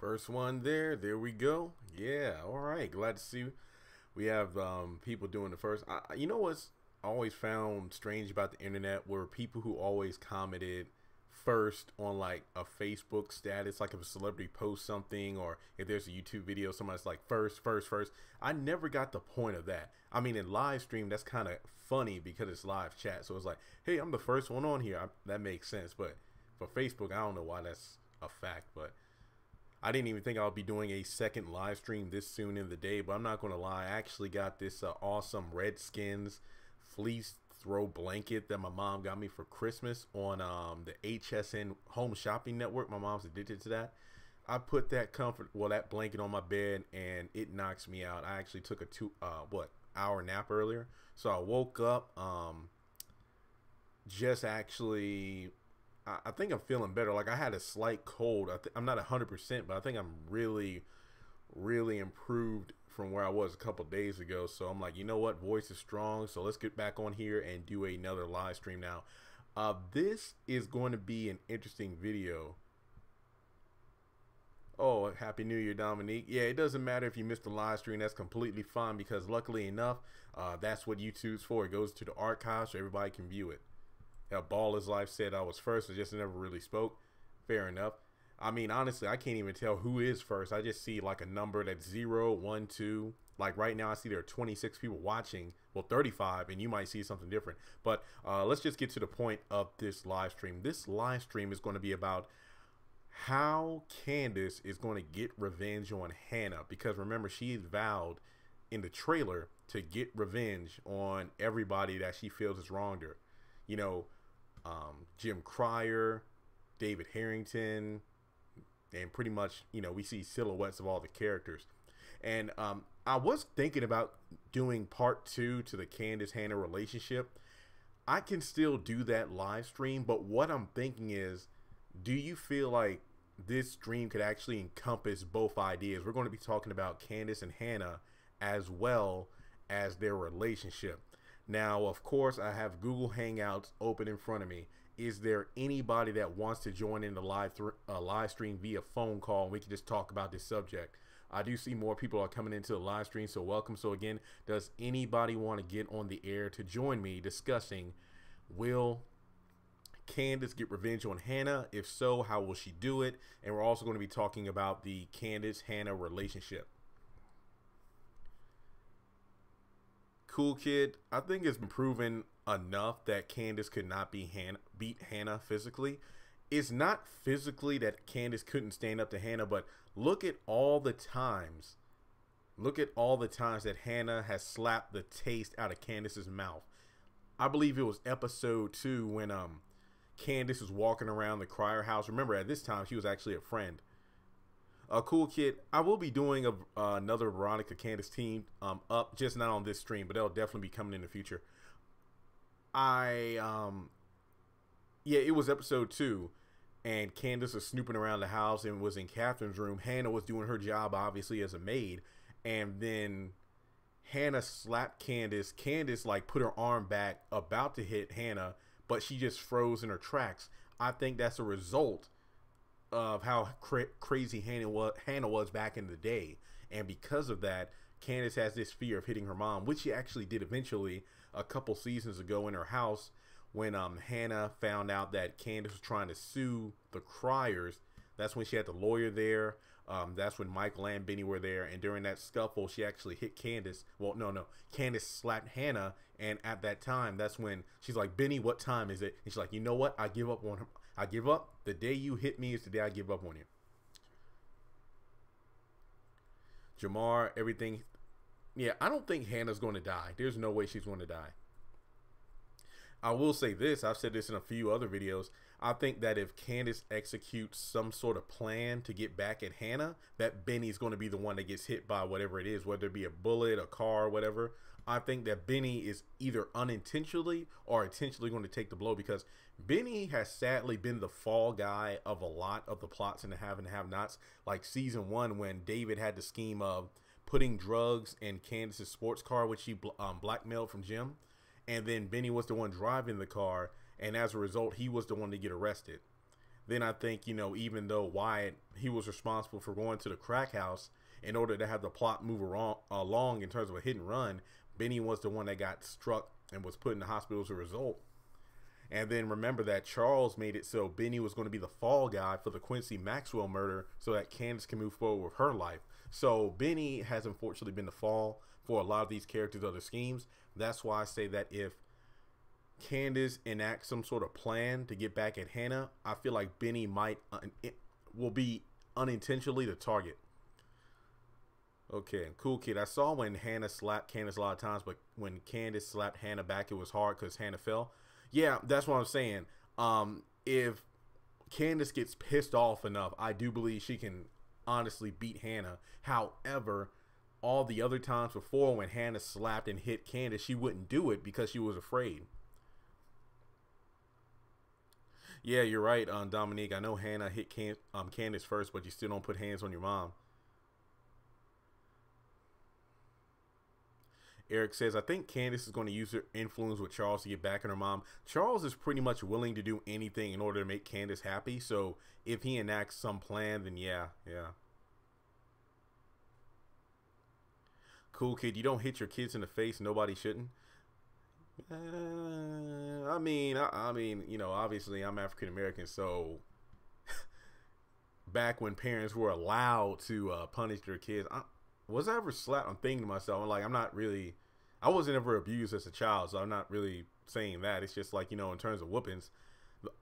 First one there. There we go. Yeah. All right. Glad to see we have people doing the first. You know what's always found strange about the internet were people who always commented first on like a Facebook status, like if a celebrity posts something or if there's a YouTube video, somebody's like first, first, first. I never got the point of that. I mean, in live stream, that's kind of funny because it's live chat. So it's like, hey, I'm the first one on here. That makes sense. But for Facebook, I don't know why that's a fact, but I didn't even think I would be doing a second live stream this soon in the day, but I'm not going to lie. I actually got this awesome Redskins fleece throw blanket that my mom got me for Christmas on the HSN Home Shopping Network. My mom's addicted to that. I put that that blanket on my bed and it knocks me out. I actually took a hour nap earlier. So I woke up just actually I think I'm feeling better. Like I had a slight cold. I'm not 100%, but I think I'm really improved from where I was a couple days ago. So I'm like, you know what? Voice is strong. So let's get back on here and do another live stream now. This is going to be an interesting video. Oh, Happy New Year, Dominique. Yeah, it doesn't matter if you missed the live stream. That's completely fine because luckily enough, that's what YouTube's for. It goes to the archive so everybody can view it. Ball is Life said I was first. I just never really spoke. Fair enough. I mean, honestly, I can't even tell who is first. I just see like a number that's 0, 1, 2. Like right now, I see there are 26 people watching. Well, 35, and you might see something different. But let's just get to the point of this live stream. This live stream is going to be about how Candace is going to get revenge on Hanna. Because remember, she vowed in the trailer to get revenge on everybody that she feels has wronged her. You know, Jim Cryer, David Harrington, and pretty much, you know, we see silhouettes of all the characters. And I was thinking about doing part 2 to the Candice Hanna relationship. I can still do that live stream, but what I'm thinking is, do you feel like this stream could actually encompass both ideas? We're going to be talking about Candice and Hanna as well as their relationship. Now, of course, I have Google Hangouts open in front of me. Is there anybody that wants to join in the live stream via phone call? And we can just talk about this subject. I do see more people are coming into the live stream, so welcome. So again, does anybody want to get on the air to join me discussing, will Candace get revenge on Hanna? If so, how will she do it? And we're also going to be talking about the Candice-Hanna relationship. Cool Kid, I think it's been proven enough that Candace could not beat Hanna physically. It's not physically that Candace couldn't stand up to Hanna, but look at all the times. Look at all the times that Hanna has slapped the taste out of Candace's mouth. I believe it was episode 2 when Candace was walking around the Cryer house. Remember, at this time, she was actually a friend. Cool Kid, I will be doing another Veronica Candace team up, just not on this stream, but they'll definitely be coming in the future. Yeah, it was episode 2, and Candace was snooping around the house and was in Catherine's room. Hanna was doing her job, obviously, as a maid, and then Hanna slapped Candace. Candace, like, put her arm back, about to hit Hanna, but she just froze in her tracks. I think that's a result of how crazy Hanna was back in the day, and because of that, Candace has this fear of hitting her mom, which she actually did eventually a couple seasons ago in her house when Hanna found out that Candace was trying to sue the Cryers. That's when she had the lawyer there. That's when Michael and Benny were there, and during that scuffle, she actually hit Candace. Well, no, Candace slapped Hanna, and at that time, that's when she's like, Benny, what time is it? And she's like, you know what? I give up on him. I give up. The day you hit me is the day I give up on you. Jamar, everything. Yeah, I don't think Hannah's going to die. There's no way she's going to die. I will say this. I've said this in a few other videos. I think that if Candace executes some sort of plan to get back at Hanna, that Benny's going to be the one that gets hit by whatever it is, whether it be a bullet, a car, whatever. I think that Benny is either unintentionally or intentionally going to take the blow, because Benny has sadly been the fall guy of a lot of the plots in the have and have-nots. Like season 1, when David had the scheme of putting drugs in Candace's sports car, which he blackmailed from Jim. And then Benny was the one driving the car, and as a result, he was the one to get arrested. then I think, you know, even though Wyatt, he was responsible for going to the crack house in order to have the plot move along in terms of a hit and run, Benny was the one that got struck and was put in the hospital as a result. And then remember that Charles made it so Benny was going to be the fall guy for the Quincy Maxwell murder so that Candace can move forward with her life. So Benny has unfortunately been the fall for a lot of these characters' other schemes. That's why I say that if Candace enacts some sort of plan to get back at Hanna, I feel like Benny will be unintentionally the target. Okay, cool kid. I saw when Hanna slapped Candace a lot of times, but when Candace slapped Hanna back, it was hard because Hanna fell. Yeah, that's what I'm saying. If Candace gets pissed off enough, I do believe she can honestly beat Hanna. However, all the other times before when Hanna slapped and hit Candace, she wouldn't do it because she was afraid. Yeah, you're right, Dominique. I know Hanna hit Candace first, but you still don't put hands on your mom. Eric says, I think Candace is going to use her influence with Charles to get back at her mom. Charles is pretty much willing to do anything in order to make Candace happy. So if he enacts some plan, then yeah. Cool kid, you don't hit your kids in the face. Nobody shouldn't. I mean, you know, obviously I'm African American, so back when parents were allowed to punish their kids, was I ever slapped? I'm thinking to myself, I'm like, I wasn't ever abused as a child, so I'm not really saying that. It's just like, you know, in terms of whoopings,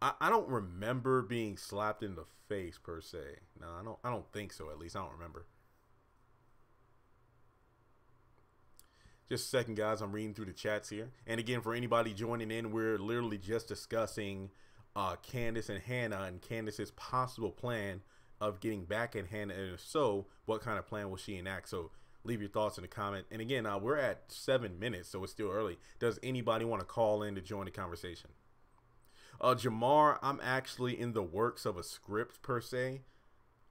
I don't remember being slapped in the face per se. No, I don't think so. At least I don't remember. Just a second, guys. I'm reading through the chats here. And again, for anybody joining in, we're literally just discussing Candace and Hanna and Candace's possible plan of getting back at Hanna, and if so, what kind of plan will she enact? So leave your thoughts in the comment. And again, we're at 7 minutes, so it's still early. Does anybody want to call in to join the conversation? Jamar, I'm actually in the works of a script per se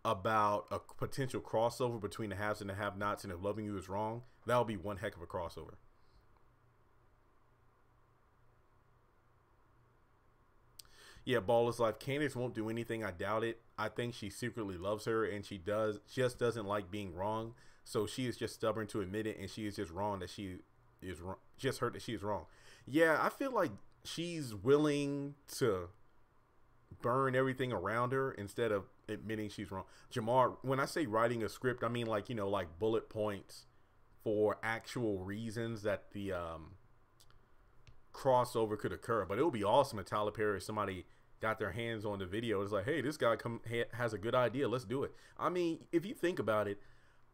about a potential crossover between the haves and the have-nots, and if Loving You Is Wrong, that'll be one heck of a crossover. Yeah, Ball is Life. Candace won't do anything. I doubt it. I think she secretly loves her, and she just doesn't like being wrong. So she is just stubborn to admit it, and she is just wrong that she is wrong. Just hurt that she is wrong. Yeah, I feel like she's willing to burn everything around her instead of admitting she's wrong. Jamar, when I say writing a script, I mean like, you know, like bullet points for actual reasons that the crossover could occur. But it would be awesome if Tyler Perry or somebody got their hands on the video. It's like, hey, this guy has a good idea. Let's do it. I mean, if you think about it,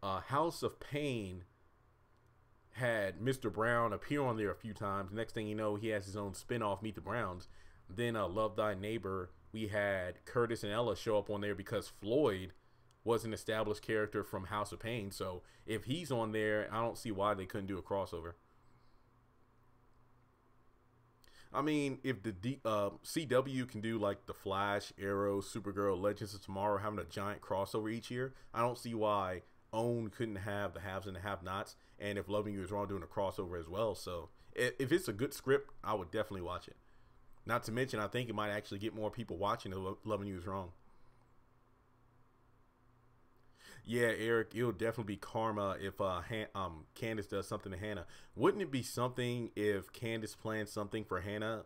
House of Pain had Mr. Brown appear on there a few times. Next thing you know, he has his own spin-off, Meet the Browns. Then Love Thy Neighbor, we had Curtis and Ella show up on there because Floyd was an established character from House of Pain. So if he's on there, I don't see why they couldn't do a crossover. I mean, if the CW can do like the Flash, Arrow, Supergirl, Legends of Tomorrow having a giant crossover each year, I don't see why OWN couldn't have the haves and the have-nots, and if Loving You Is Wrong doing a crossover as well. So if it's a good script, I would definitely watch it. Not to mention, I think it might actually get more people watching Loving You Is Wrong. Yeah, Eric, it'll definitely be karma if Candace does something to Hanna. Wouldn't it be something if Candace plans something for Hanna,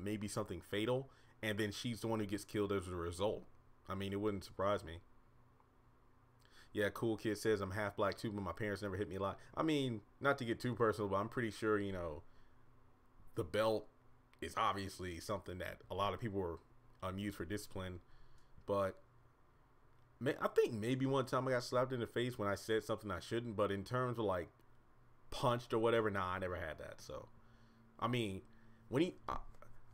maybe something fatal, and then she's the one who gets killed as a result? I mean, it wouldn't surprise me. Yeah, Cool Kid says, I'm half black too, but my parents never hit me a lot. I mean, not to get too personal, but I'm pretty sure, you know, the belt is obviously something that a lot of people are used for discipline. But I think maybe one time I got slapped in the face when I said something I shouldn't. But in terms of like punched or whatever, nah, I never had that. So, I mean, when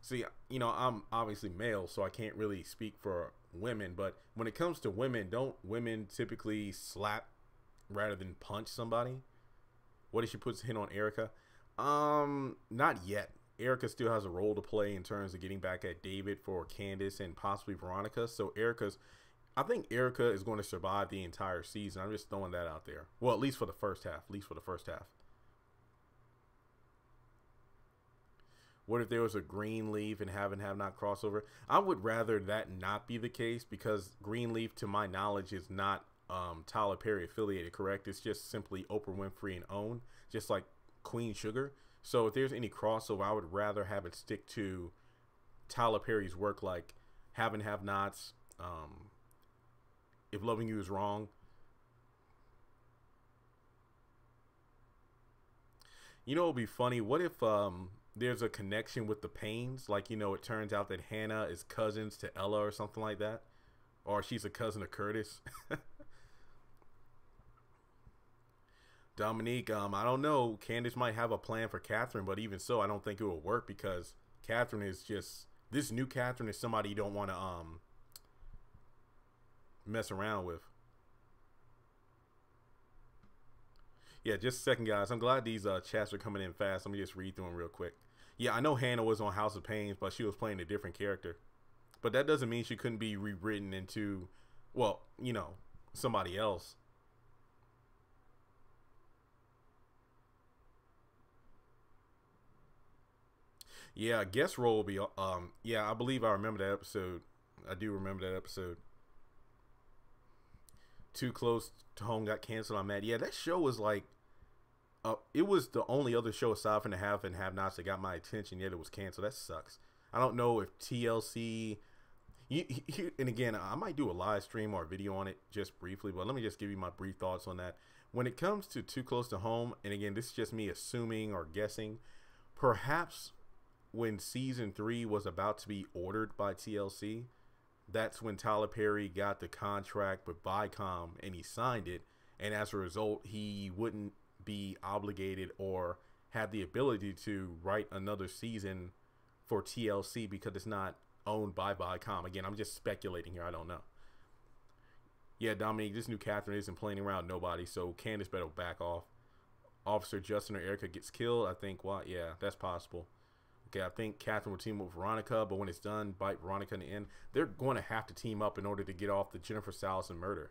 see, you know, I'm obviously male, so I can't really speak for women. But when it comes to women, don't women typically slap rather than punch somebody? What if she puts a hit on Erica? Not yet. Erica still has a role to play in terms of getting back at David for Candice and possibly Veronica. So I think Erica is going to survive the entire season. I'm just throwing that out there. Well, at least for the first half. What if there was a Greenleaf and have not crossover? I would rather that not be the case, because Greenleaf, to my knowledge, is not Tyler Perry affiliated, correct? It's just simply Oprah Winfrey and OWN, just like Queen Sugar. So if there's any crossover, I would rather have it stick to Tyler Perry's work, like Have Nots, If Loving You Is Wrong. You know, it would be funny. What if there's a connection with the Paynes? Like, you know, it turns out that Hanna is cousins to Ella or something like that. Or she's a cousin of Curtis. Dominique, I don't know. Candice might have a plan for Catherine, but even so, I don't think it will work, because Catherine is just... This new Catherine is somebody you don't want to mess around with. Yeah, just a second, guys. I'm glad these chats are coming in fast. Let me just read through them real quick. Yeah, I know Hanna was on House of Pains, but she was playing a different character. But that doesn't mean she couldn't be rewritten into, well, you know, somebody else. Yeah, guest role will be, yeah, I believe I remember that episode. I do remember that episode. Too Close to Home got canceled. I'm mad. Yeah, that show was like, it was the only other show aside from the Have and Have Nots that got my attention, yet it was canceled. That sucks. I don't know if TLC, and again, I might do a live stream or a video on it just briefly, but let me just give you my brief thoughts on that. When it comes to Too Close to Home, and again, this is just me assuming or guessing, perhaps when season 3 was about to be ordered by TLC, that's when Tyler Perry got the contract with Viacom and he signed it, and as a result, he wouldn't be obligated or have the ability to write another season for TLC because it's not owned by Viacom. Again, I'm just speculating here. I don't know. Yeah, Dominique, this new Catherine isn't playing around nobody, so Candace better back off. Officer Justin or Erica gets killed. I think, what? Yeah, that's possible. Okay, I think Catherine will team up with Veronica, but when it's done, bite Veronica in the end. They're going to have to team up in order to get off the Jennifer Salison murder.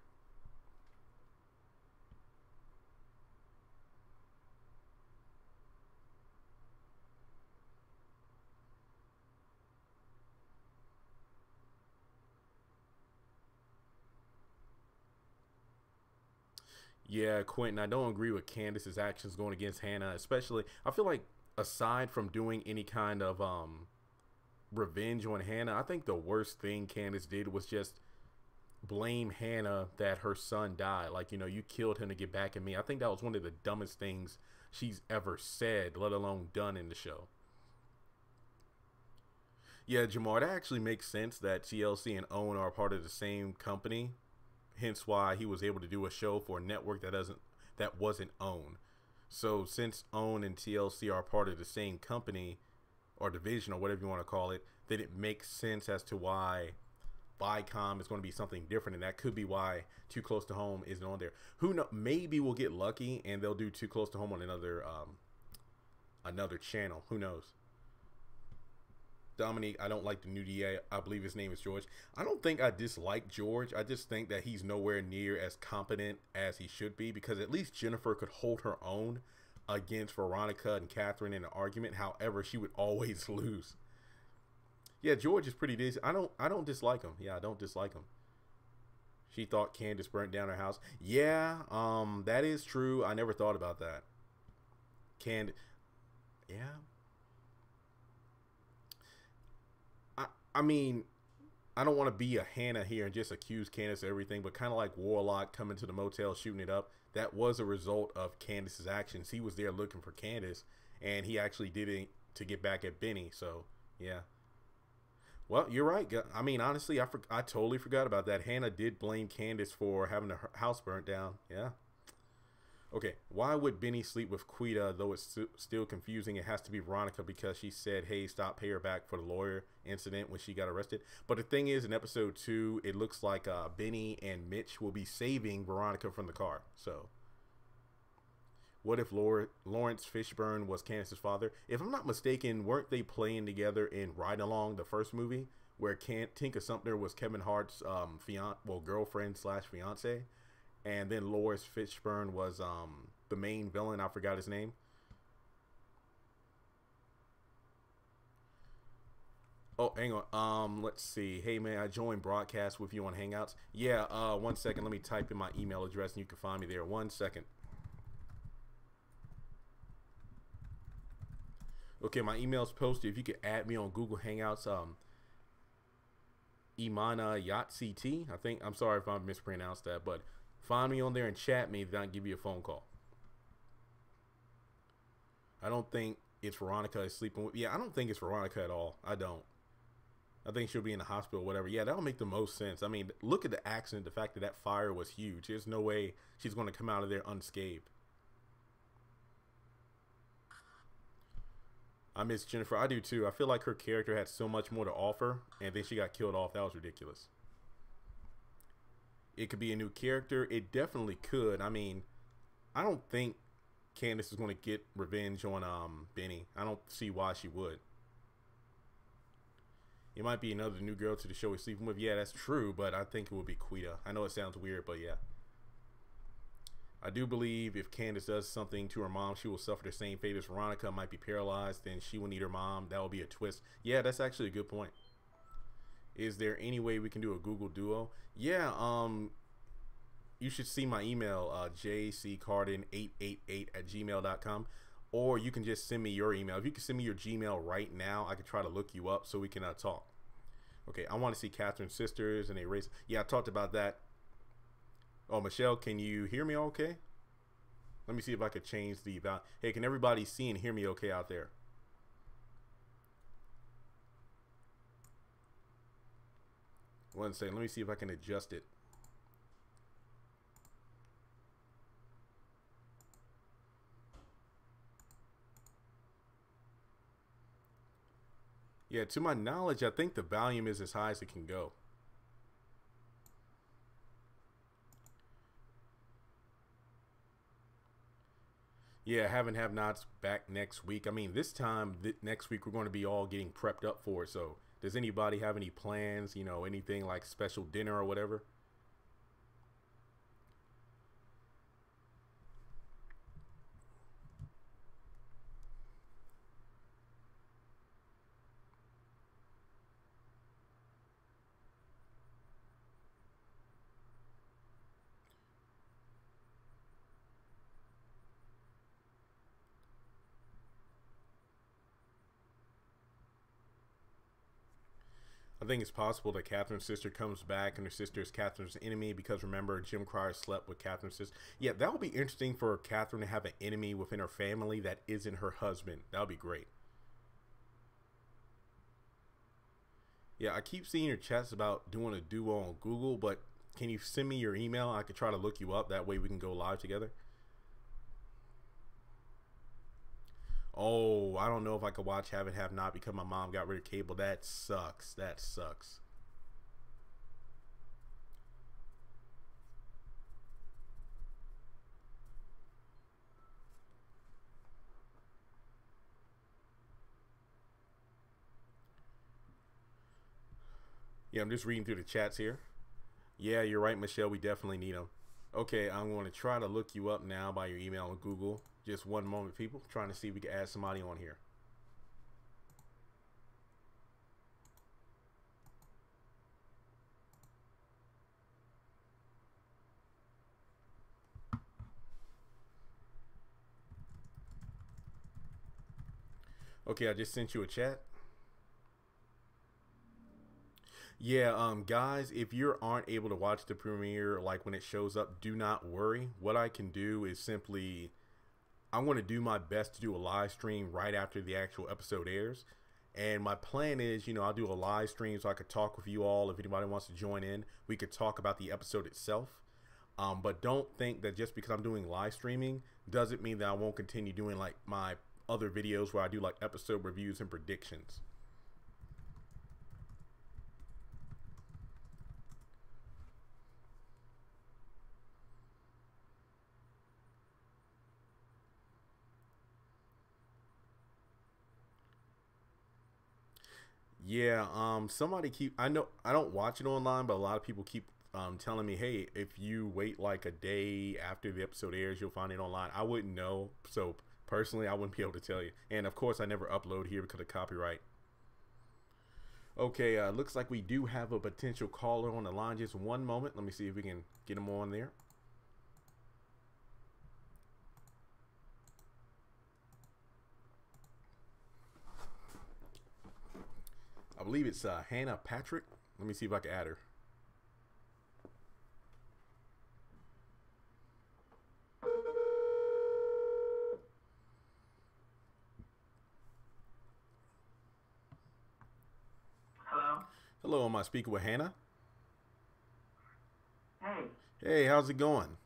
Yeah, Quentin, I don't agree with Candace's actions going against Hanna, especially. I feel like aside from doing any kind of revenge on Hanna, I think the worst thing Candace did was just blame Hanna that her son died. Like, you know, you killed him to get back at me. I think that was one of the dumbest things she's ever said, let alone done in the show. Yeah, Jamar, that actually makes sense that TLC and OWN are part of the same company. Hence why he was able to do a show for a network that wasn't OWN. So since OWN and TLC are part of the same company or division or whatever you want to call it, then it makes sense as to why Viacom is going to be something different, and that could be why Too Close to Home isn't on there. Who knows? Maybe we'll get lucky and they'll do Too Close to Home on another channel. Who knows? Dominique, I don't like the new DA. I believe his name is George. I don't think I dislike George. I just think that he's nowhere near as competent as he should be, because at least Jennifer could hold her own against Veronica and Catherine in an argument. However, she would always lose. Yeah, George is pretty decent. I don't dislike him. Yeah, I don't dislike him. She thought Candace burnt down her house. Yeah, that is true. I never thought about that. Yeah. I mean, I don't want to be a Hanna here and just accuse Candace of everything, but kind of like Warlock coming to the motel shooting it up, that was a result of Candace's actions. He was there looking for Candace, and he actually did it to get back at Benny. So, yeah. Well, you're right. I mean, honestly, I totally forgot about that. Hanna did blame Candace for having her house burnt down. Yeah. Okay, why would Benny sleep with Quita, though it's still confusing? It has to be Veronica because she said, hey, stop, pay her back for the lawyer incident when she got arrested. But the thing is, in episode 2, it looks like Benny and Mitch will be saving Veronica from the car. So, what if Lawrence Fishburne was Candace's father? If I'm not mistaken, weren't they playing together in Ride Along, the first movie, where Tinka Sumter was Kevin Hart's girlfriend slash fiance? And then Lawrence Fishburne was the main villain. I forgot his name. Oh, hang on. Let's see. Hey man, I joined broadcast with you on Hangouts. Yeah. 1 second. Let me type in my email address and you can find me there. 1 second. Okay, my email's posted. If you could add me on Google Hangouts, Imana Yatsiti. I think. I'm sorry if I mispronounced that, but find me on there and chat me. Then I'll give you a phone call. I don't think it's Veronica is sleeping with. Yeah, I don't think it's Veronica at all. I don't. I think she'll be in the hospital or whatever. Yeah, that'll make the most sense. I mean, look at the accident. The fact that that fire was huge. There's no way she's going to come out of there unscathed. I miss Jennifer. I do too. I feel like her character had so much more to offer, and then she got killed off. That was ridiculous. It could be a new character. It definitely could. I mean, I don't think Candace is going to get revenge on Benny. I don't see why she would. It might be another new girl to the show he's sleeping with. Yeah, that's true, but I think it would be Quita. I know it sounds weird, but yeah. I do believe if Candace does something to her mom, she will suffer the same fate as Veronica, might be paralyzed, then she will need her mom. That will be a twist. Yeah, that's actually a good point. Is there any way we can do a Google Duo? Yeah, you should see my email, jccarden888@gmail.com, or you can just send me your email. If you can send me your Gmail right now, I can try to look you up so we can talk. Okay, I want to see Catherine's sisters and they race. Yeah, I talked about that. Oh, Michelle, can you hear me okay? Let me see if I could change the value. Hey, can everybody see and hear me okay out there? One second. Let me see if I can adjust it. Yeah, to my knowledge, I think the volume is as high as it can go. Yeah, have nots back next week. I mean, this time next week we're going to be all getting prepped up for it. So, does anybody have any plans? You know, anything like special dinner or whatever? I think it's possible that Catherine's sister comes back and her sister is Catherine's enemy because remember, Jim Cryer slept with Catherine's sister. Yeah, that would be interesting for Catherine to have an enemy within her family that isn't her husband. That would be great. Yeah, I keep seeing your chats about doing a duo on Google, but can you send me your email? I could try to look you up. That way we can go live together. Oh, I don't know if I could watch Have Not because my mom got rid of cable. That sucks. That sucks. Yeah, I'm just reading through the chats here. Yeah, you're right, Michelle. We definitely need them. Okay, I'm going to try to look you up now by your email on Google. Just one moment, people. Trying to see if we can add somebody on here. Okay, I just sent you a chat. Yeah, guys, if you aren't able to watch the premiere like when it shows up, do not worry. What I can do is simply, I'm going to do my best to do a live stream right after the actual episode airs. And my plan is, you know, I'll do a live stream so I could talk with you all. If anybody wants to join in, we could talk about the episode itself. But don't think that just because I'm doing live streaming doesn't mean that I won't continue doing like my other videos where I do like episode reviews and predictions. Yeah, somebody keep, I know, I don't watch it online, but a lot of people keep telling me, hey, if you wait like a day after the episode airs, you'll find it online. I wouldn't know, so personally, I wouldn't be able to tell you. And of course, I never upload here because of copyright. Okay, looks like we do have a potential caller on the line. Just one moment. Let me see if we can get him on there. I believe it's Hanna Patrick. Let me see if I can add her. Hello, am I speaking with Hanna? Hey. Hey, how's it going?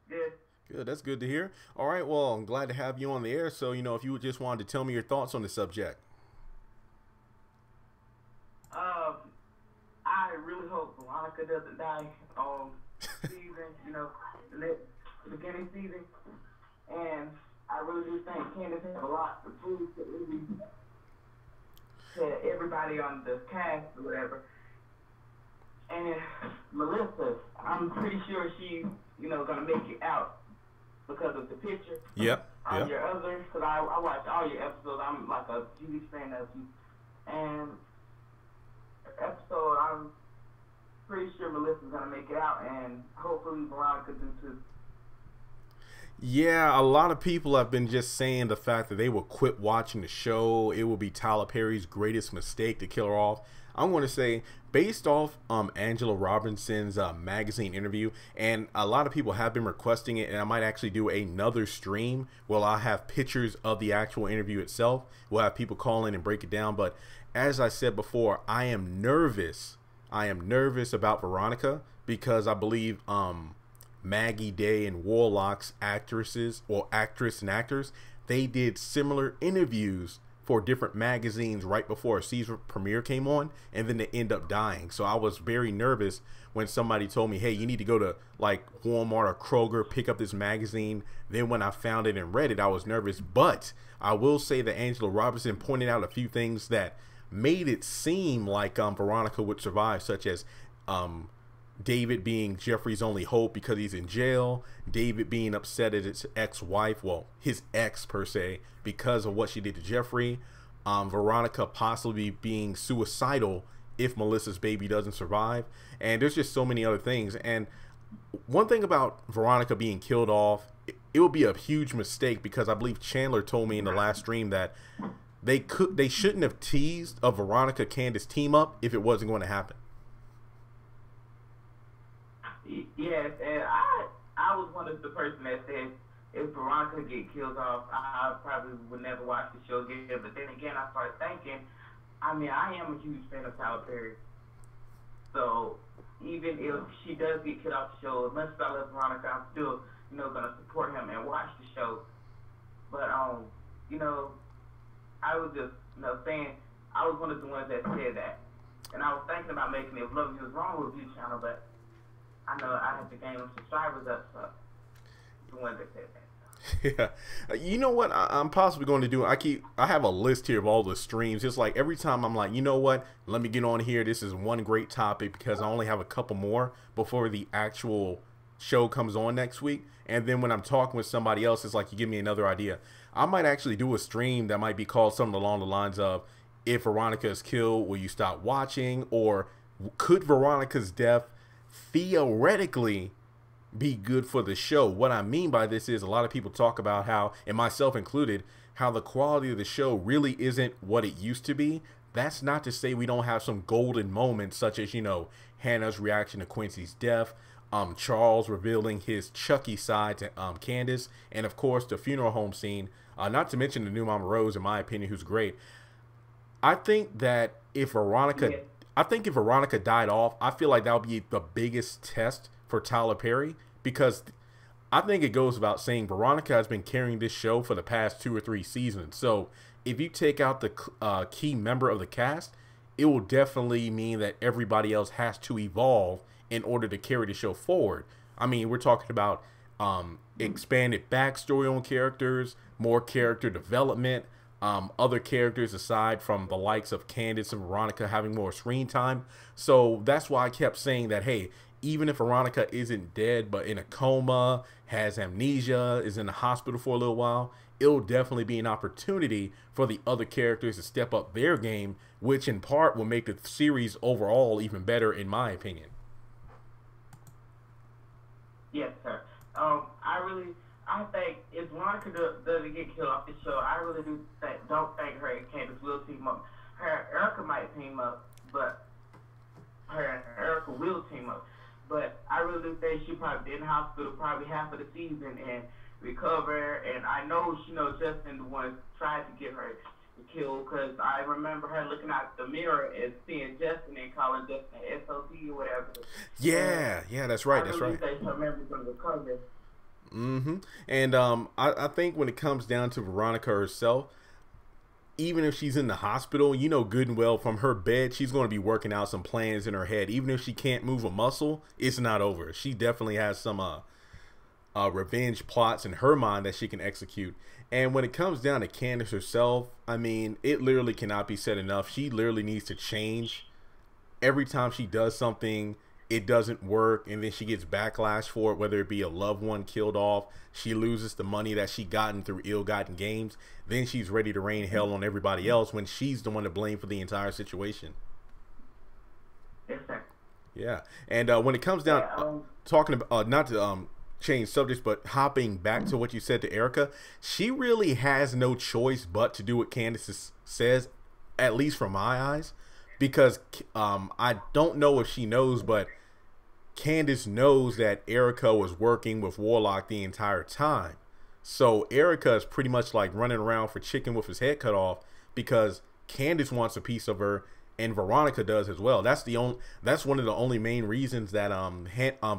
Good. Good, that's good to hear. All right, well, I'm glad to have you on the air. So, if you just wanted to tell me your thoughts on the subject. I really hope Veronica doesn't die on season, the beginning season. And I really do think Candace has a lot to prove to everybody on the cast or whatever. And Melissa, I'm pretty sure she's, gonna make it out because of the picture. Yep. Your other, because I watch all your episodes. I'm like a huge fan of you. And episode, I'm pretty sure Melissa's gonna make it out, and hopefully Veronica do too. Yeah, a lot of people have been just saying the fact that they will quit watching the show. It will be Tyler Perry's greatest mistake to kill her off. I'm going to say, based off Angela Robinson's magazine interview, and a lot of people have been requesting it, and I might actually do another stream where I'll have pictures of the actual interview itself. We'll have people call in and break it down. But as I said before, I am nervous. I am nervous about Veronica because I believe Maggie Day and Warlock's actresses, or actress and actors, they did similar interviews for different magazines right before a season premiere came on, and then they end up dying. So I was very nervous when somebody told me, hey, you need to go to like Walmart or Kroger, pick up this magazine. Then when I found it and read it, I was nervous. But I will say that Angela Robinson pointed out a few things that made it seem like Veronica would survive, such as David being Jeffrey's only hope because he's in jail, David being upset at his ex-wife, well, his ex per se, because of what she did to Jeffrey, Veronica possibly being suicidal if Melissa's baby doesn't survive, and there's just so many other things. And one thing about Veronica being killed off, it would be a huge mistake, because I believe Chandler told me in the last stream that they shouldn't have teased a Veronica Candice team up if it wasn't going to happen. Yes, and I was one of the person that said if Veronica get killed off, I probably would never watch the show again. But then again, I started thinking, I am a huge fan of Tyler Perry. So even if she does get killed off the show, as much as I love Veronica, I'm still, gonna support him and watch the show. But I was just, saying, I was one of the ones that said that. And I was thinking about making it Love You Was Wrong with You channel, but I know I have to gain some subscribers up, so the one that said that. Yeah, you know what I'm possibly going to do? I have a list here of all the streams. It's like every time I'm like, you know what? Let me get on here. This is one great topic, because I only have a couple more before the actual show comes on next week. And then when I'm talking with somebody else, it's like, you give me another idea. I might actually do a stream that might be called something along the lines of, if Veronica is killed, will you stop watching? Or could Veronica's death theoretically be good for the show? What I mean by this is, a lot of people talk about how, and myself included, how the quality of the show really isn't what it used to be. That's not to say we don't have some golden moments, such as, Hannah's reaction to Quincy's death, Charles revealing his Chucky side to Candace, and of course the funeral home scene, not to mention the new Mama Rose, in my opinion, who's great. I think that if Veronica died off, I feel like that would be the biggest test for Tyler Perry, because I think it goes without saying Veronica has been carrying this show for the past 2 or 3 seasons. So if you take out the key member of the cast, it will definitely mean that everybody else has to evolve in order to carry the show forward. I mean, we're talking about expanded backstory on characters, more character development, other characters aside from the likes of Candice and Veronica having more screen time. So that's why I kept saying that, hey, even if Veronica isn't dead, but in a coma, has amnesia, is in the hospital for a little while, it'll definitely be an opportunity for the other characters to step up their game, which in part will make the series overall even better, in my opinion. Yes, sir. I think if Veronica doesn't get killed off the show, I really don't think her and Candice will team up. Her and Erica might team up, but her and Erica will team up. But I really do think she probably in the hospital probably half of the season and recover. And I know Justin the one tried to get her killed, because I remember her looking out the mirror and seeing Justin and calling Justin SOT or whatever. Yeah, that's right. I really think her memory's gonna recover. And I think when it comes down to Veronica herself, even if she's in the hospital, you know good and well from her bed, she's going to be working out some plans in her head. Even if she can't move a muscle, it's not over. She definitely has some revenge plots in her mind that she can execute. And when it comes down to Candace herself, I mean, it literally cannot be said enough. She literally needs to change. Every time she does something, it doesn't work, and then she gets backlash for it, whether it be a loved one killed off, she loses the money that she gotten through ill-gotten gains, then she's ready to rain hell on everybody else when she's the one to blame for the entire situation. Yeah, and when it comes down talking about not to change subjects, but hopping back to what you said to Erica, she really has no choice but to do what Candace says, at least from my eyes, because I don't know if she knows, but Candace knows that Erica was working with Warlock the entire time. So Erica is pretty much like running around for chicken with his head cut off, because Candace wants a piece of her and Veronica does as well. That's one of the only main reasons that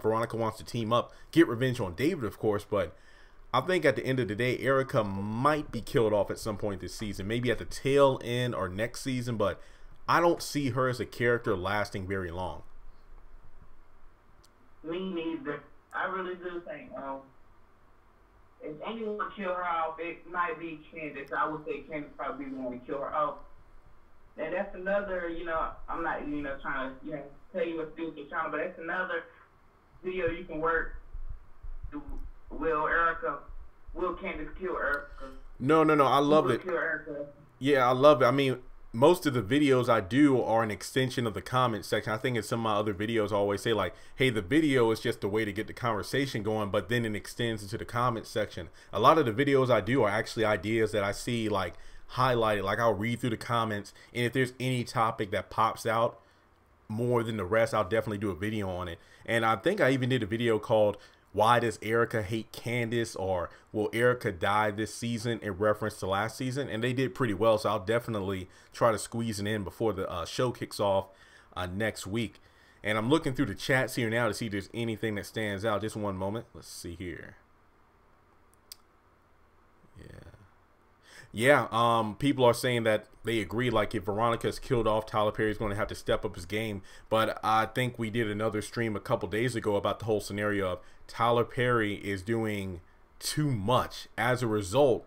Veronica wants to team up, get revenge on David, of course, but I think at the end of the day, Erica might be killed off at some point this season, maybe at the tail end or next season, but I don't see her as a character lasting very long. Me neither. I really do think if anyone kill her off, it might be Candace. I would say Candace probably want to kill her off. And that's another, I'm not, trying to, tell you what to do with your channel, but that's another video you can work. Will Candace kill Erica? No, I love it. Yeah, I love it. I mean, most of the videos I do are an extension of the comment section. I think in some of my other videos I always say like, hey, the video is just a way to get the conversation going, but then it extends into the comment section. A lot of the videos I do are actually ideas that I see like highlighted, like I'll read through the comments, and if there's any topic that pops out more than the rest, I'll definitely do a video on it. And I think I even did a video called "Why Does Erica Hate Candace?" or "Will Erica Die This Season?" in reference to last season, and they did pretty well, so I'll definitely try to squeeze it in before the show kicks off next week. And I'm looking through the chats here now to see if there's anything that stands out. Just one moment. Let's see here. Yeah, people are saying that they agree, like if Veronica is killed off, Tyler Perry's going to have to step up his game. But I think we did another stream a couple days ago about the whole scenario of Tyler Perry is doing too much. As a result,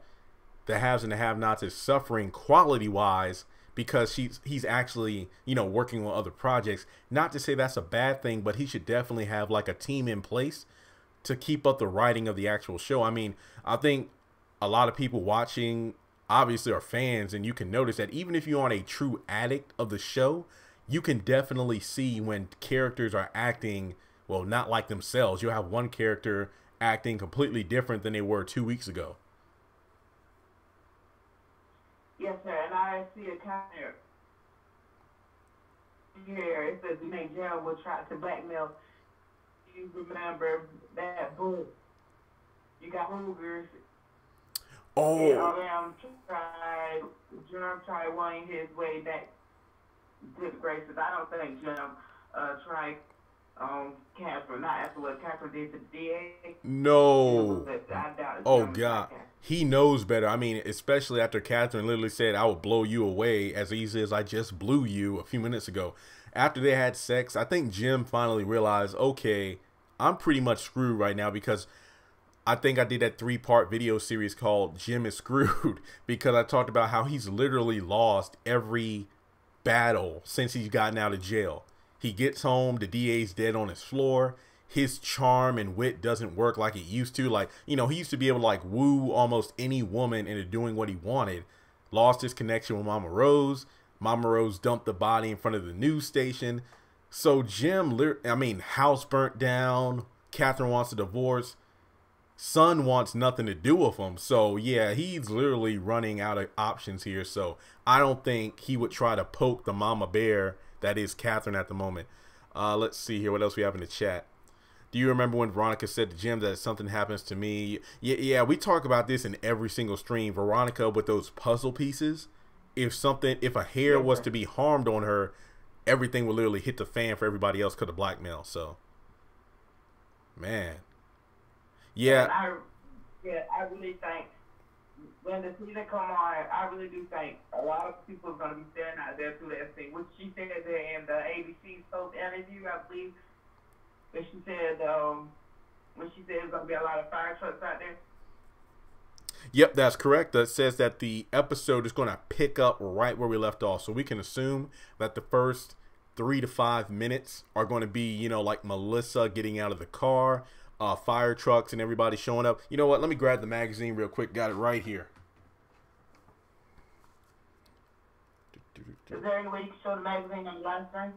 the haves and the have-nots is suffering quality-wise because he's actually, working on other projects. Not to say that's a bad thing, but he should definitely have like a team in place to keep up the writing of the actual show. I mean, I think a lot of people watching obviously are fans, and you can notice that even if you aren't a true addict of the show, you can definitely see when characters are acting, well, not like themselves. You'll have one character acting completely different than they were 2 weeks ago. Yes, sir, and I see a comment here. It says Nate Gerald will try to blackmail. You remember that book? You got Hoogers. Oh. Jim tried winning his way back to the graces. I don't think Jim tried Catherine, not after what Catherine did to the DA. No. Oh, God. Like he knows better. I mean, especially after Catherine literally said, "I will blow you away as easy as I just blew you" a few minutes ago. After they had sex, I think Jim finally realized, okay, I'm pretty much screwed right now, because I think I did that 3-part video series called Jim is Screwed because I talked about how he's literally lost every battle since he's gotten out of jail. He gets home, the DA's dead on his floor. His charm and wit doesn't work like it used to. Like, you know, he used to be able to like woo almost any woman into doing what he wanted. Lost his connection with Mama Rose. Mama Rose dumped the body in front of the news station. So Jim, house burnt down. Catherine wants a divorce. Son wants nothing to do with him. So yeah, he's literally running out of options here. So I don't think he would try to poke the mama bear that is Catherine at the moment. Let's see here. What else we have in the chat? Do you remember when Veronica said to Jim that if something happens to me? Yeah, we talk about this in every single stream. Veronica with those puzzle pieces. If a hair was to be harmed on her, everything would literally hit the fan for everybody else because of blackmail. So, man. Yeah. I really think when the season come on, I really do think a lot of people are going to be staring out there through that thing, which she said there in the ABC soap interview, I believe, when she said there's going to be a lot of fire trucks out there. Yep, that's correct. That says that the episode is going to pick up right where we left off. So we can assume that the first 3 to 5 minutes are going to be, you know, like Melissa getting out of the car, fire trucks and everybody showing up. You know what? Let me grab the magazine real quick. Got it right here. Is there any way you can show the magazine on the live stream?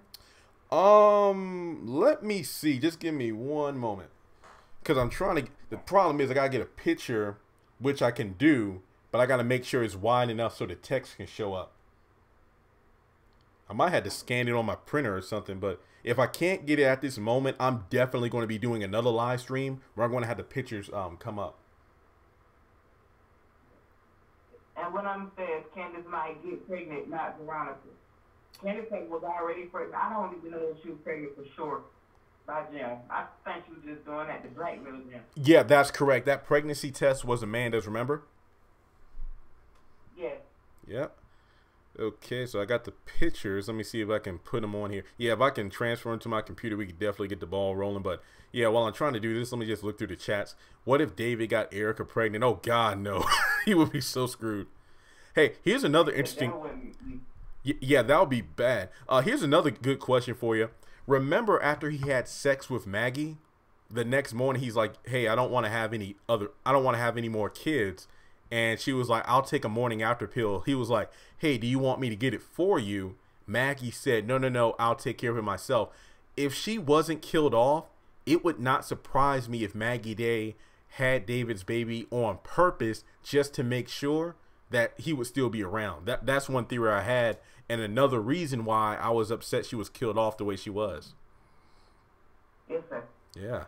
Let me see. Just give me one moment. Because I'm trying to... The problem is I got to get a picture, which I can do, but I got to make sure it's wide enough so the text can show up. I might have to scan it on my printer or something, but if I can't get it at this moment, I'm definitely going to be doing another live stream where I'm going to have the pictures come up. And what I'm saying, Candace might get pregnant, not Veronica. Candace was already pregnant. I don't even know if she was pregnant for sure by Jim. I think she was just doing that to blackmail Jim. Yeah, that's correct. That pregnancy test was Amanda's, remember? Yes. Yep. Okay, so I got the pictures. Let me see if I can put them on here. Yeah, if I can transfer them to my computer, we could definitely get the ball rolling. But yeah, while I'm trying to do this, let me just look through the chats. What if David got Erica pregnant? Oh, God, no. He would be so screwed. Hey, here's another interesting... Yeah, that would be bad. Here's another good question for you. Remember after he had sex with Maggie, the next morning he's like, hey, I don't want to have any more kids. And she was like, I'll take a morning after pill. He was like, hey, do you want me to get it for you? Maggie said, no, I'll take care of it myself. If she wasn't killed off, it would not surprise me if Maggie Day had David's baby on purpose just to make sure that he would still be around. That's one theory I had, and another reason why I was upset she was killed off the way she was. Yes, sir. Yeah.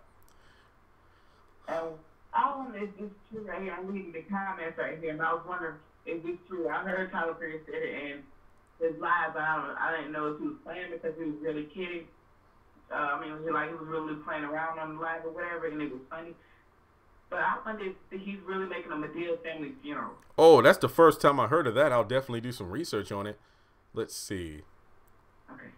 Is this true right here? I'm reading the comments right here, and I was wondering, is this true? I heard Tyler Perry said it in his live, but I didn't know if he was playing because he was really kidding. He was really playing around on the live or whatever, and it was funny. But I wonder if he's really making a Medea family funeral. Oh, that's the first time I heard of that. I'll definitely do some research on it. Let's see. Okay.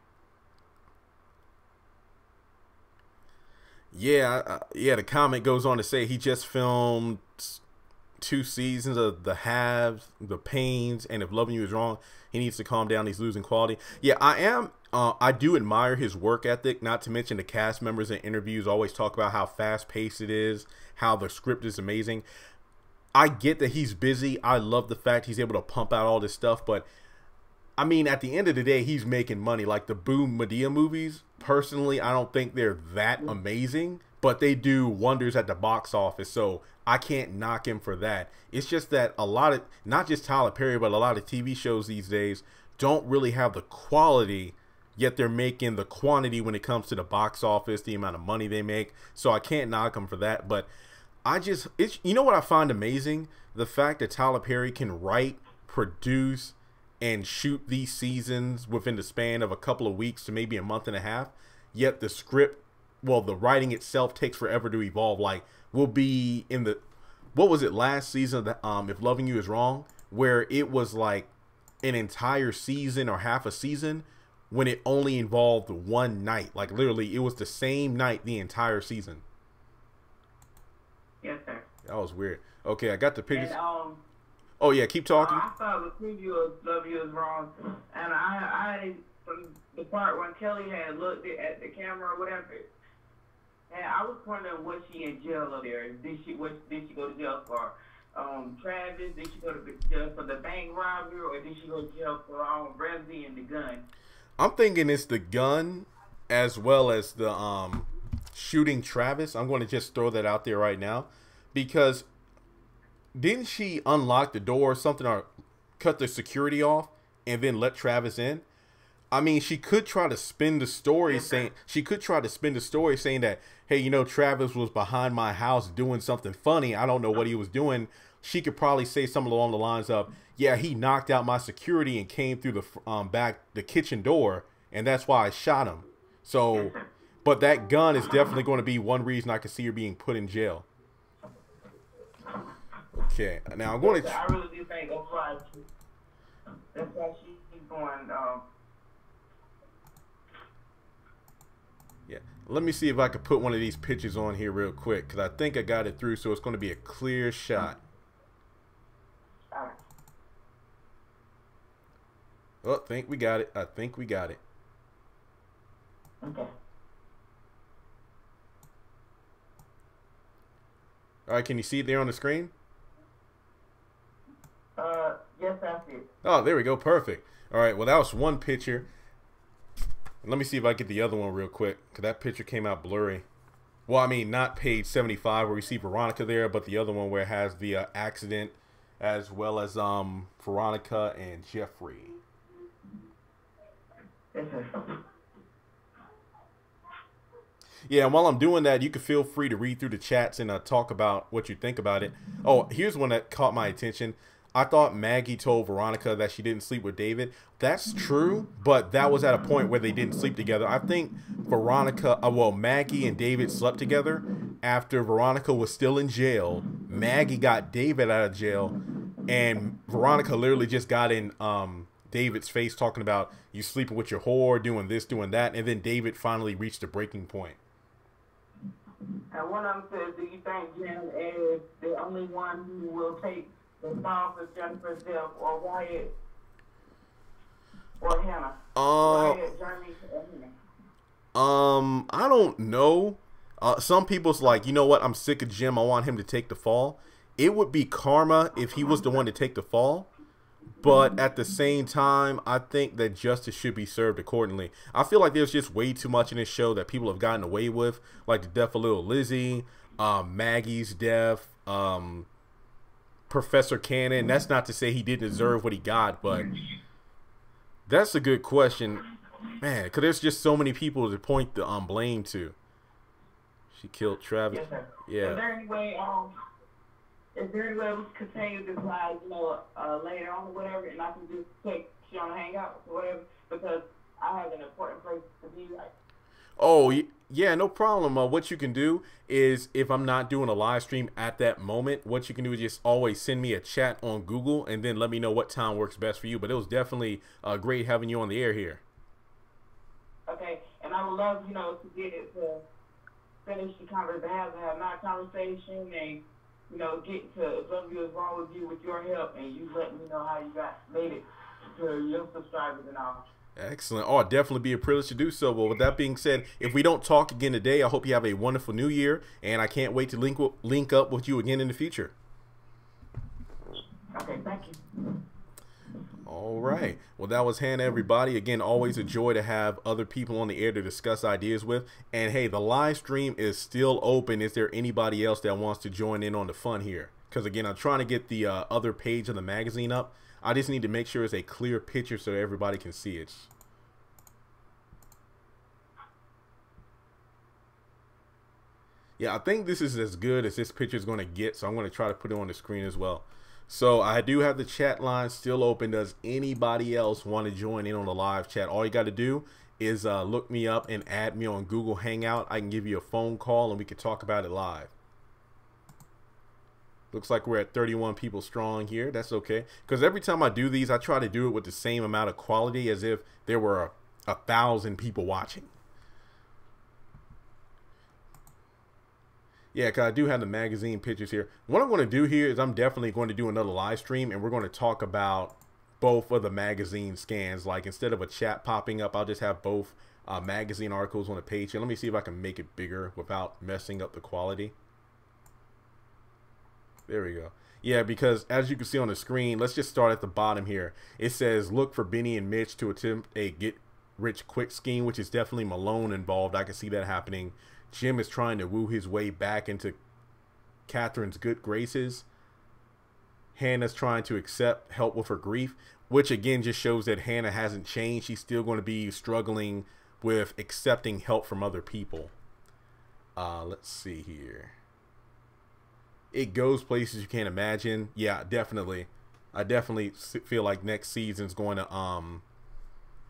Yeah, the comment goes on to say he just filmed 2 seasons of The Haves, The Pains, and If Loving You Is Wrong, he needs to calm down. He's losing quality. Yeah, I do admire his work ethic, not to mention the cast members in interviews always talk about how fast-paced it is, how the script is amazing. I get that he's busy. I love the fact he's able to pump out all this stuff, but I mean, at the end of the day, he's making money. Like the Boom Medea movies, personally, I don't think they're that amazing, but they do wonders at the box office, so I can't knock him for that. It's just that a lot of, not just Tyler Perry, but a lot of TV shows these days don't really have the quality, yet they're making the quantity when it comes to the box office, the amount of money they make, so I can't knock him for that. But you know what I find amazing? The fact that Tyler Perry can write, produce, and shoot these seasons within the span of a couple of weeks to maybe a month and a half, yet the script, well, the writing itself takes forever to evolve. Like, we'll be in the, what was it, last season, If Loving You Is Wrong, where it was like an entire season or half a season when it only involved one night. Like, literally, it was the same night the entire season. Yes, sir. That was weird. Okay, I got the pictures. And, oh, yeah, keep talking. I saw the preview of Love You Is Wrong, and I from the part when Kelly had looked at the camera or whatever. And I was wondering, was she in jail or there? Did she go to jail for Travis? Did she go to jail for the bank robbery, or did she go to jail for Ramsey and the gun? I'm thinking it's the gun as well as the shooting Travis. I'm going to just throw that out there right now, because didn't she unlock the door or something, or cut the security off and then let Travis in? I mean, she could try to spin the story saying that, hey, you know, Travis was behind my house doing something funny. I don't know what he was doing. She could probably say something along the lines of, yeah, he knocked out my security and came through the kitchen door, and that's why I shot him. So, but that gun is definitely going to be one reason I could see her being put in jail. Okay, now I'm going to. I really do think that's why she's going. Yeah, let me see if I could put one of these pictures on here real quick, because I think I got it through, so it's going to be a clear shot. Oh, I think we got it. Okay. All right, can you see it there on the screen? Yes, I see it. Oh, there we go. Perfect. All right, well, that was one picture. Let me see if I get the other one real quick, because that picture came out blurry. Well, I mean, not page 75 where you see Veronica there, but the other one where it has the accident, as well as Veronica and Jeffrey. Yeah, and while I'm doing that, you can feel free to read through the chats and talk about what you think about it. Oh, here's one that caught my attention. I thought Maggie told Veronica that she didn't sleep with David. That's true, but that was at a point where they didn't sleep together. I think Maggie and David slept together after Veronica was still in jail. Maggie got David out of jail, and Veronica literally just got in David's face talking about you sleeping with your whore, doing this, doing that, and then David finally reached a breaking point. And one of them says, do you think Jim is the only one who will take the fall for Jennifer's death, or Wyatt, or Hanna? Wyatt, Jeremy, or Hanna? I don't know. Some people's like, you know what? I'm sick of Jim. I want him to take the fall. It would be karma if he was the one to take the fall. But at the same time, I think that justice should be served accordingly. I feel like there's just way too much in this show that people have gotten away with, like the death of little Lizzie, Maggie's death, Professor Cannon. That's not to say he didn't deserve what he got, but that's a good question, man. Because there's just so many people to point the blame to. She killed Travis. Yes, sir. Yeah. Is there any way we can continue this live, later on or whatever, and I can just take Sean Hangout or whatever, because I have an important place to be, like. Oh, yeah, no problem. What you can do is, if I'm not doing a live stream at that moment, what you can do is just always send me a chat on Google and then let me know what time works best for you. But it was definitely great having you on the air here. Okay, and I would love, to get to finish the conversation, have my conversation, and, get to as long as wrong with you with your help, and you let me know how you made it to your subscribers and all. Excellent. Oh, it'd definitely be a privilege to do so. Well, with that being said, if we don't talk again today, I hope you have a wonderful new year, and I can't wait to link up with you again in the future. Okay, thank you. All right. Well, that was Hanna, everybody. Again, always a joy to have other people on the air to discuss ideas with. And hey, the live stream is still open. Is there anybody else that wants to join in on the fun here? Because again, I'm trying to get the other page of the magazine up. I just need to make sure it's a clear picture so everybody can see it. Yeah, I think this is as good as this picture is going to get, so I'm going to try to put it on the screen as well. So I do have the chat line still open. Does anybody else want to join in on the live chat? All you got to do is look me up and add me on Google Hangout. I can give you a phone call and we can talk about it live. Looks like we're at 31 people strong here. That's okay. Because every time I do these, I try to do it with the same amount of quality as if there were 1,000 people watching. Yeah, because I do have the magazine pictures here. What I'm going to do here is I'm definitely going to do another live stream, and we're going to talk about both of the magazine scans. Like instead of a chat popping up, I'll just have both magazine articles on a page. And let me see if I can make it bigger without messing up the quality. There we go. Yeah, because as you can see on the screen, let's just start at the bottom here. It says, look for Benny and Mitch to attempt a get-rich-quick scheme, which is definitely Malone involved. I can see that happening. Jim is trying to woo his way back into Catherine's good graces. Hannah's trying to accept help with her grief, which again just shows that Hanna hasn't changed. She's still going to be struggling with accepting help from other people. Let's see here. It goes places you can't imagine. Yeah, definitely. I definitely feel like next season's going to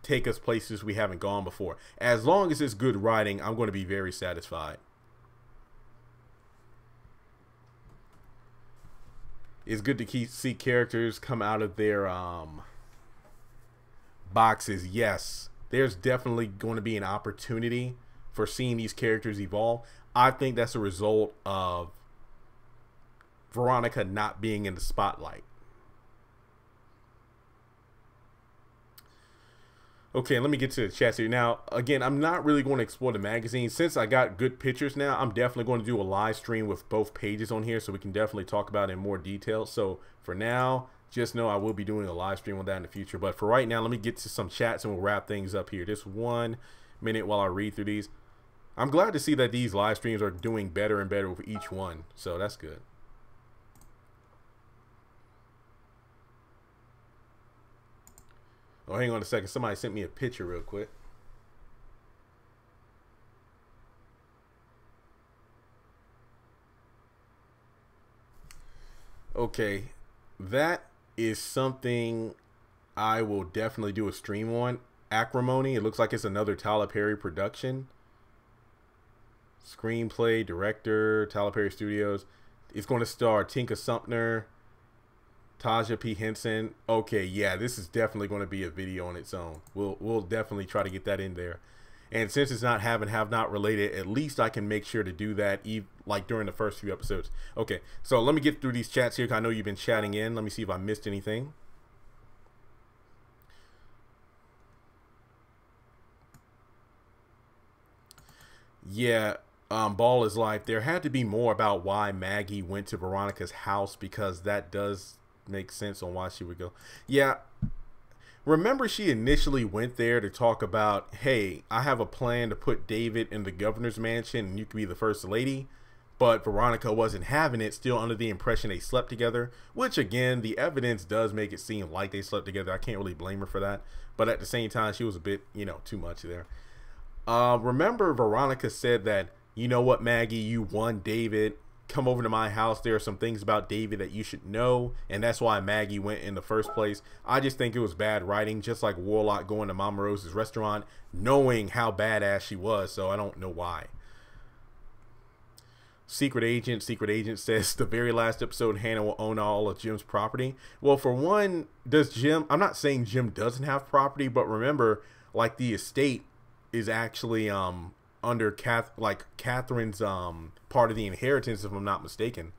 take us places we haven't gone before. As long as it's good writing, I'm going to be very satisfied. It's good to see characters come out of their boxes. Yes, there's definitely going to be an opportunity for seeing these characters evolve. I think that's a result of Veronica not being in the spotlight. Okay, let me get to the chats here. Now, again, I'm not really going to explore the magazine. Since I got good pictures now, I'm definitely going to do a live stream with both pages on here so we can definitely talk about it in more detail. So for now, just know I will be doing a live stream on that in the future. But for right now, let me get to some chats and we'll wrap things up here. Just 1 minute while I read through these. I'm glad to see that these live streams are doing better and better with each one. So that's good. Oh, hang on a second. Somebody sent me a picture real quick. Okay, that is something I will definitely do a stream on. Acrimony. It looks like it's another Tyler Perry production. Screenplay, director, Tyler Perry Studios. It's going to star Tinka Sumter, Taja P. Henson. Okay, yeah, this is definitely going to be a video on its own. We'll definitely try to get that in there. And since it's not have not related, at least I can make sure to do that like during the first few episodes. Okay, so let me get through these chats here, 'cause I know you've been chatting in. Let me see if I missed anything. Yeah, Ball is Life. There had to be more about why Maggie went to Veronica's house, because that does make sense on why she would go. Yeah, remember she initially went there to talk about, hey, I have a plan to put David in the governor's mansion and you can be the first lady. But Veronica wasn't having it, still under the impression they slept together, which again, the evidence does make it seem like they slept together. I can't really blame her for that. But at the same time, she was a bit, too much there. Remember Veronica said that, you know what, Maggie, you won David. Come over to my house. There are some things about David that you should know, and that's why Maggie went in the first place. I just think it was bad writing, just like Warlock going to Mama Rose's restaurant knowing how badass she was, so I don't know why. Secret Agent says the very last episode Hanna will own all of Jim's property. Well, for one, does Jim, I'm not saying Jim doesn't have property, but remember, like, the estate is actually under Catherine's part of the inheritance, if I'm not mistaken.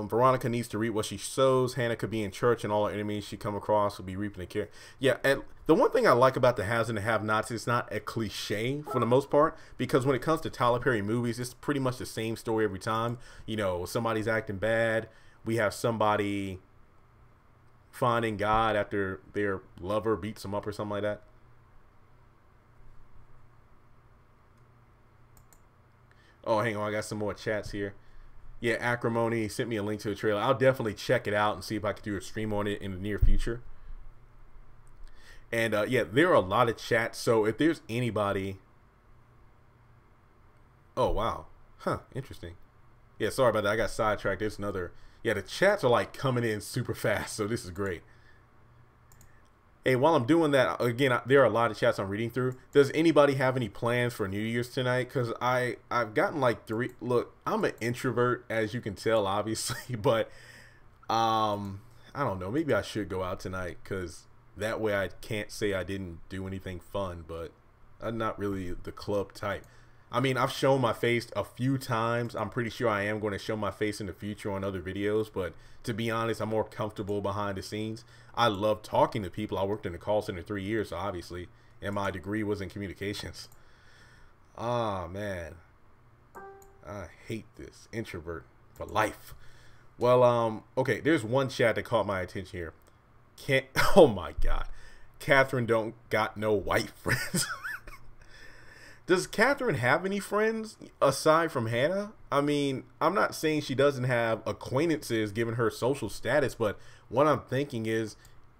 Veronica needs to reap what she sows. Hanna could be in church and all her enemies she come across will be reaping the care. Yeah, and the one thing I like about the haves and the have-nots, it's not a cliche for the most part, because when it comes to Tyler Perry movies, it's pretty much the same story every time. Somebody's acting bad. We have somebody finding God after their lover beats them up or something like that. Oh, hang on, I got some more chats here. Yeah, Acrimony sent me a link to the trailer. I'll definitely check it out and see if I can do a stream on it in the near future. And yeah, there are a lot of chats, so if there's anybody... Oh, wow. Huh, interesting. Yeah, sorry about that. I got sidetracked. There's another... Yeah, the chats are like coming in super fast, so this is great. Hey, while I'm doing that, again, there are a lot of chats I'm reading through. Does anybody have any plans for New Year's tonight? Because I've gotten like 3. Look, I'm an introvert, as you can tell, obviously, but I don't know. Maybe I should go out tonight, because that way I can't say I didn't do anything fun, but I'm not really the club type. I mean, I've shown my face a few times. I'm pretty sure I am going to show my face in the future on other videos. But to be honest, I'm more comfortable behind the scenes. I love talking to people. I worked in the call center 3 years, obviously. And my degree was in communications. Ah, man. I hate this. Introvert for life. Well, okay. There's one chat that caught my attention here. Oh, my God. Catherine don't got no white friends. Does Catherine have any friends aside from Hanna? I mean, I'm not saying she doesn't have acquaintances given her social status, but what I'm thinking is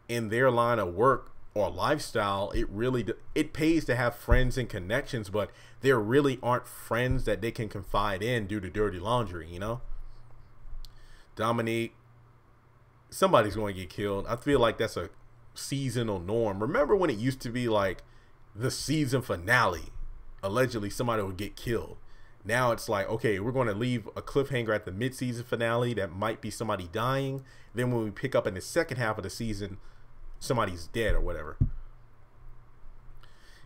in their line of work or lifestyle, it pays to have friends and connections, but there really aren't friends that they can confide in due to dirty laundry, you know? Dominique, somebody's going to get killed. I feel like that's a seasonal norm. Remember when it used to be like the season finale? Allegedly somebody would get killed. Now it's like, okay, we're going to leave a cliffhanger at the mid-season finale that might be somebody dying. Then when we pick up in the second half of the season, somebody's dead or whatever.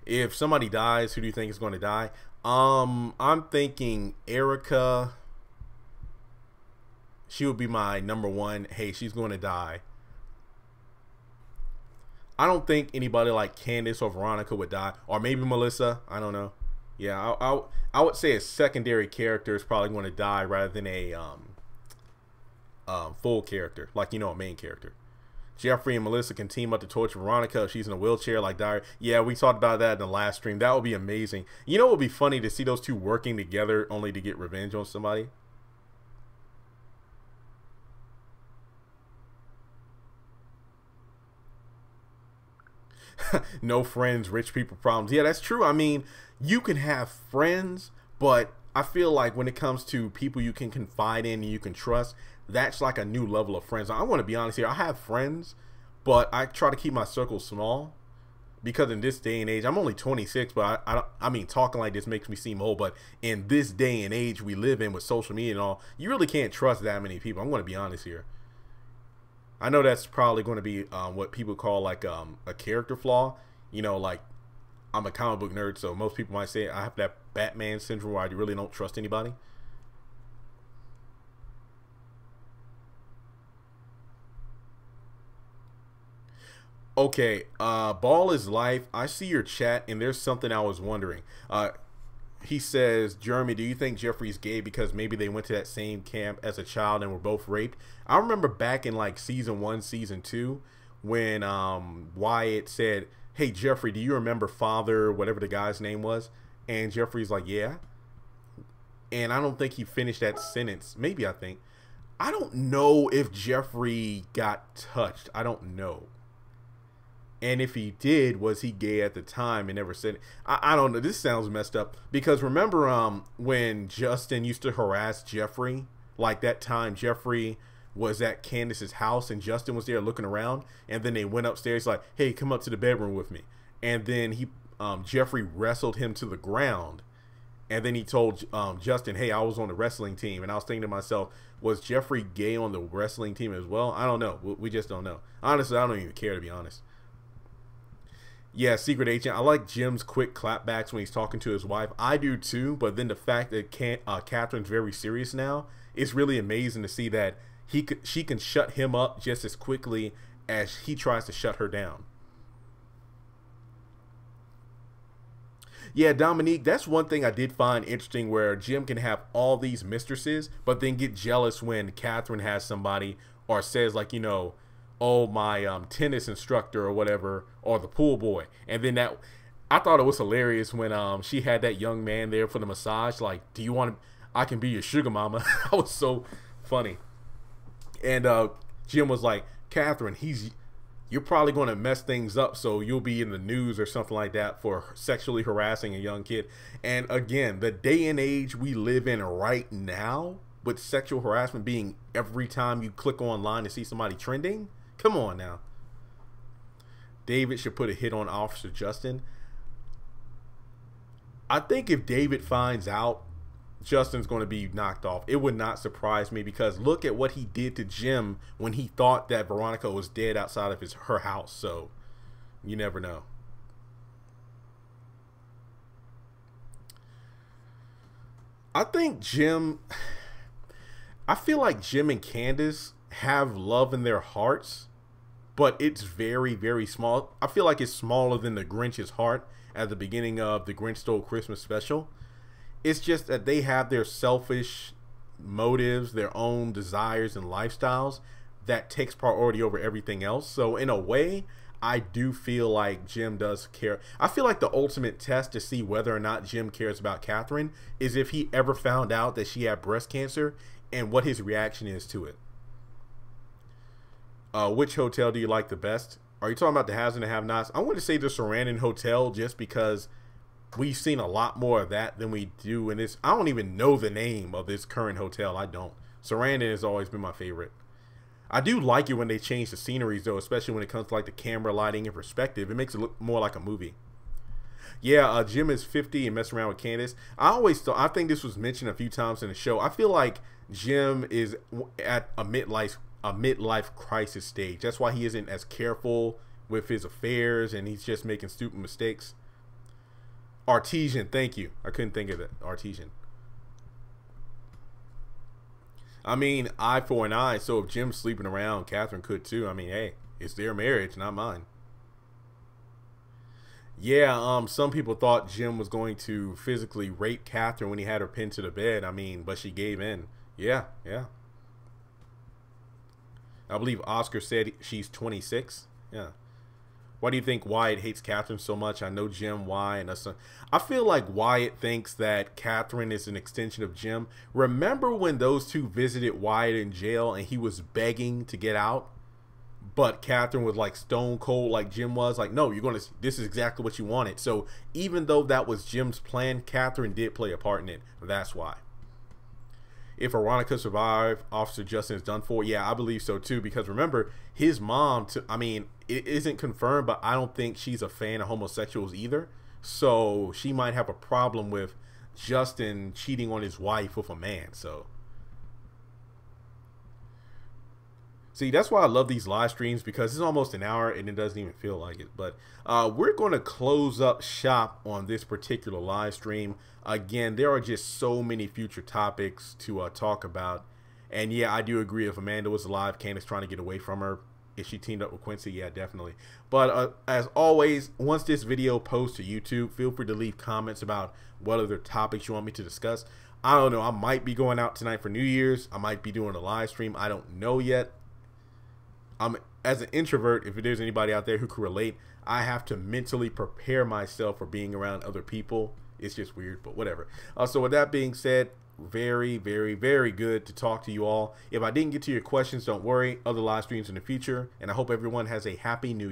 If somebody dies, who do you think is going to die? I'm thinking Erica. She would be my number one. Hey, she's going to die. I don't think anybody like Candice or Veronica would die, or maybe Melissa. I don't know. Yeah, I would say a secondary character is probably going to die rather than a full character, like, you know, a main character. Jeffrey and Melissa can team up to torture Veronica if she's in a wheelchair like Dire. Yeah, we talked about that in the last stream. That would be amazing. You know, it would be funny to see those two working together only to get revenge on somebody. No friends, rich people problems. Yeah, that's true. I mean, you can have friends, but I feel like when it comes to people you can confide in and you can trust, that's like a new level of friends. I want to be honest here. I have friends, but I try to keep my circle small because in this day and age, I'm only 26, but I mean, talking like this makes me seem old, but in this day and age we live in with social media and all, you really can't trust that many people. I'm going to be honest here. I know that's probably going to be what people call like a character flaw. You know, like I'm a comic book nerd, so most people might say I have that Batman syndrome where I really don't trust anybody. Okay, Ball is life. I see your chat, and there's something I was wondering. He says, Jeremy, do you think Jeffrey's gay because maybe they went to that same camp as a child and were both raped? I remember back in like season 1, season 2, when Wyatt said, hey, Jeffrey, do you remember Father, whatever the guy's name was? And Jeffrey's like, yeah. And I don't think he finished that sentence. Maybe I think. I don't know if Jeffrey got touched. I don't know. And if he did, was he gay at the time and never said it? I don't know. This sounds messed up. Because remember when Justin used to harass Jeffrey? Like that time Jeffrey was at Candace's house and Justin was there looking around. And then they went upstairs like, hey, come up to the bedroom with me. And then Jeffrey wrestled him to the ground. And then he told Justin, hey, I was on the wrestling team. And I was thinking to myself, was Jeffrey gay on the wrestling team as well? I don't know. We just don't know. Honestly, I don't even care, to be honest. Yeah, Secret Agent. I like Jim's quick clapbacks when he's talking to his wife. I do too, but then the fact that Catherine's very serious now, it's really amazing to see that she can shut him up just as quickly as he tries to shut her down. Yeah, Dominique, that's one thing I did find interesting where Jim can have all these mistresses, but then get jealous when Catherine has somebody or says like, you know, oh, my tennis instructor or whatever, or the pool boy. And then I thought it was hilarious when she had that young man there for the massage. Like, do you want to, I can be your sugar mama. That was so funny. And Jim was like, Catherine, you're probably going to mess things up, so you'll be in the news or something like that for sexually harassing a young kid. And again, the day and age we live in right now, with sexual harassment being every time you click online to see somebody trending, come on now. David should put a hit on Officer Justin. I think if David finds out, Justin's going to be knocked off. It would not surprise me because look at what he did to Jim when he thought that Veronica was dead outside of her house. So you never know. I think Jim. I feel like Jim and Candace have love in their hearts, but it's very, very small. I feel like it's smaller than the Grinch's heart at the beginning of the Grinch Stole Christmas special. It's just that they have their selfish motives, their own desires and lifestyles that takes priority over everything else. So in a way, I do feel like Jim does care. I feel like the ultimate test to see whether or not Jim cares about Catherine is if he ever found out that she had breast cancer and what his reaction is to it. Which hotel do you like the best? Are you talking about the haves and the have-nots? I want to say the Sarandon Hotel just because we've seen a lot more of that than we do in this. I don't even know the name of this current hotel. I don't. Sarandon has always been my favorite. I do like it when they change the sceneries though, especially when it comes to like the camera lighting and perspective. It makes it look more like a movie. Yeah, Jim is 50 and messing around with Candace. I think this was mentioned a few times in the show. I feel like Jim is at a midlife crisis stage. That's why he isn't as careful with his affairs and he's just making stupid mistakes. Artesian, thank you. I couldn't think of it. Artesian. I mean, eye for an eye. So if Jim's sleeping around, Catherine could too. I mean, hey, it's their marriage, not mine. Yeah, some people thought Jim was going to physically rape Catherine when he had her pinned to the bed. I mean, but she gave in. Yeah, yeah. I believe Oscar said she's 26. Yeah. Why do you think Wyatt hates Catherine so much? I know Jim, why, and us. I feel like Wyatt thinks that Catherine is an extension of Jim. Remember when those two visited Wyatt in jail and he was begging to get out? But Catherine was like stone cold like Jim was. Like, no, this is exactly what you wanted. So even though that was Jim's plan, Catherine did play a part in it. That's why. If Veronica survived, Officer Justin is done for. Yeah, I believe so too. Because remember, his mom, I mean, it isn't confirmed, but I don't think she's a fan of homosexuals either. So she might have a problem with Justin cheating on his wife with a man. So, see, that's why I love these live streams, because it's almost an hour and it doesn't even feel like it. But we're going to close up shop on this particular live stream. Again, there are just so many future topics to talk about. And yeah, I do agree. If Amanda was alive, Candace trying to get away from her. If she teamed up with Quincy, yeah, definitely. But as always, once this video posts to YouTube, feel free to leave comments about what other topics you want me to discuss. I don't know. I might be going out tonight for New Year's. I might be doing a live stream. I don't know yet. As an introvert, if there's anybody out there who can relate, I have to mentally prepare myself for being around other people. It's just weird, but whatever. So with that being said, very, very, very good to talk to you all. If I didn't get to your questions, don't worry. Other live streams in the future. And I hope everyone has a happy New Year.